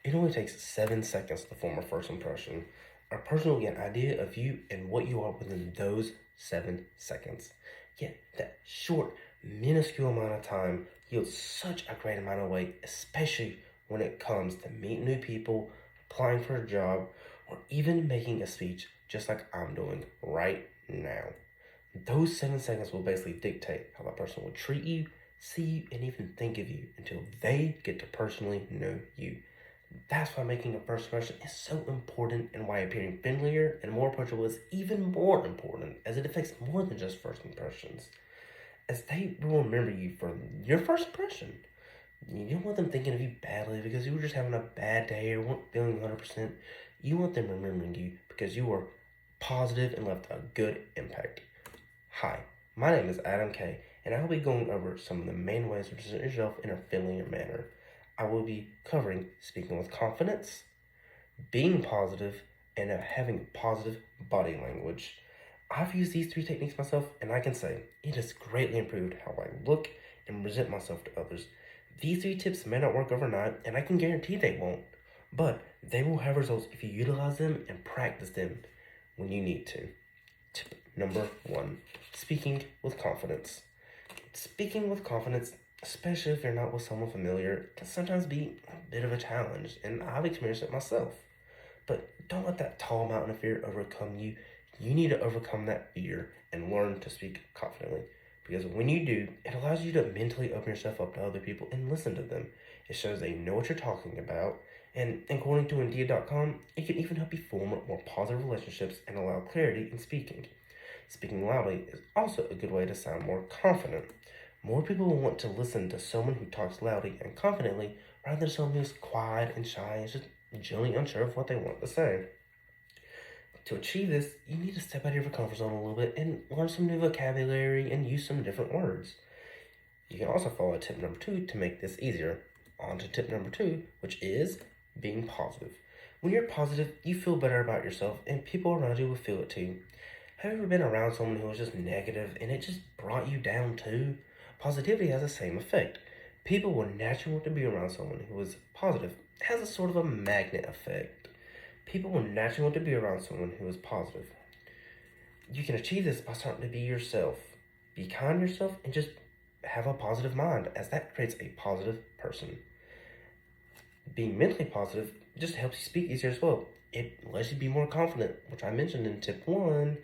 It only takes 7 seconds to form a first impression. A person will get an idea of you and what you are within those 7 seconds. Yet that short, minuscule amount of time yields such a great amount of weight, especially when it comes to meeting new people, applying for a job, or even making a speech just like I'm doing right now. Those 7 seconds will basically dictate how that person will treat you, see you, and even think of you until they get to personally know you. That's why making a first impression is so important, and why appearing friendlier and more approachable is even more important, as it affects more than just first impressions. As they will remember you for your first impression. You don't want them thinking of you badly because you were just having a bad day or weren't feeling 100%. You want them remembering you because you were positive and left a good impact. Hi, my name is Adam K, and I will be going over some of the main ways to present yourself in a friendlier manner. I will be covering speaking with confidence, being positive, and having positive body language. I've used these 3 techniques myself, and I can say it has greatly improved how I look and present myself to others. These 3 tips may not work overnight, and I can guarantee they won't, but they will have results if you utilize them and practice them when you need to. Tip number 1, speaking with confidence. Speaking with confidence, especially if you're not with someone familiar, can sometimes be a bit of a challenge, and I've experienced it myself. But don't let that tall mountain of fear overcome you. You need to overcome that fear and learn to speak confidently. Because when you do, it allows you to mentally open yourself up to other people and listen to them. It shows they know what you're talking about. And according to Indeed.com, it can even help you form more positive relationships and allow clarity in speaking. Speaking loudly is also a good way to sound more confident. More people will want to listen to someone who talks loudly and confidently rather than someone who's quiet and shy and just generally unsure of what they want to say. To achieve this, you need to step out of your comfort zone a little bit and learn some new vocabulary and use some different words. You can also follow tip number 2 to make this easier. On to tip number 2, which is being positive. When you're positive, you feel better about yourself and people around you will feel it too. Have you ever been around someone who was just negative and it just brought you down too? Positivity has the same effect. People will naturally want to be around someone who is positive. It has a sort of a magnet effect. People will naturally want to be around someone who is positive. You can achieve this by starting to be yourself. Be kind to yourself and just have a positive mind, as that creates a positive person. Being mentally positive just helps you speak easier as well. It lets you be more confident, which I mentioned in tip 1.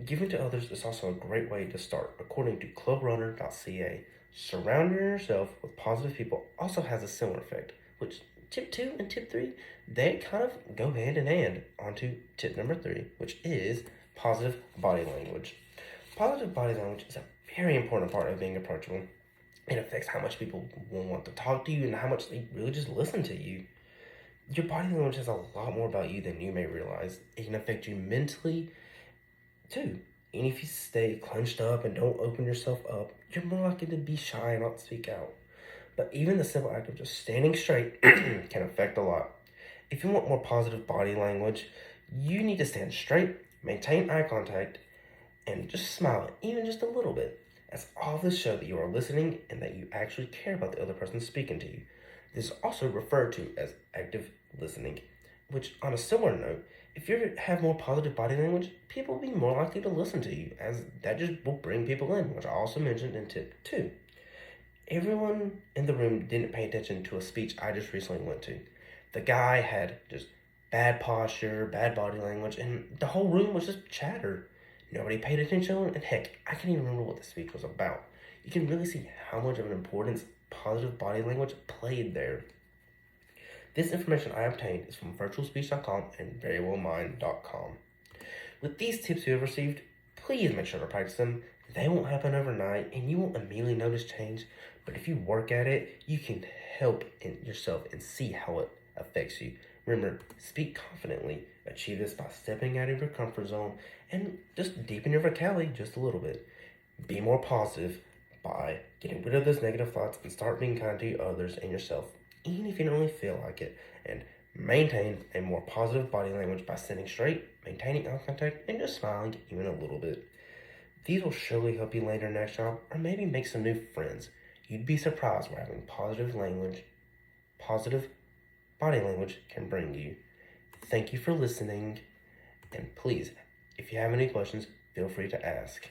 Giving to others is also a great way to start, according to clubrunner.ca. Surrounding yourself with positive people also has a similar effect, which tip 2 and tip 3, they kind of go hand in hand. On to tip number 3, which is positive body language. Positive body language is a very important part of being approachable. It affects how much people will want to talk to you and how much they really just listen to you. Your body language says a lot more about you than you may realize. It can affect you mentally too. And if you stay clenched up and don't open yourself up, you're more likely to be shy and not speak out. But even the simple act of just standing straight can affect a lot. If you want more positive body language, you need to stand straight, maintain eye contact, and just smile, even just a little bit. As all this show that you are listening and that you actually care about the other person speaking to you. This is also referred to as active listening, which, on a similar note, if you have more positive body language, people will be more likely to listen to you, as that just will bring people in, which I also mentioned in tip 2. Everyone in the room didn't pay attention to a speech I just recently went to. The guy had just bad posture, bad body language, and the whole room was just chatter. Nobody paid attention, and heck, I can't even remember what the speech was about. You can really see how much of an importance positive body language played there. This information I obtained is from virtualspeech.com and verywellmind.com. With these tips you have received, please make sure to practice them. They won't happen overnight, and you won't immediately notice change, but if you work at it, you can help in yourself and see how it affects you. Remember, speak confidently. Achieve this by stepping out of your comfort zone and just deepen your vocabulary just a little bit. Be more positive by getting rid of those negative thoughts and start being kind to others and yourself, even if you don't really feel like it. And maintain a more positive body language by sitting straight, maintaining eye contact, and just smiling even a little bit. These will surely help you land your next job or maybe make some new friends. You'd be surprised by having positive body language can bring you. Thank you for listening, and please, if you have any questions, feel free to ask.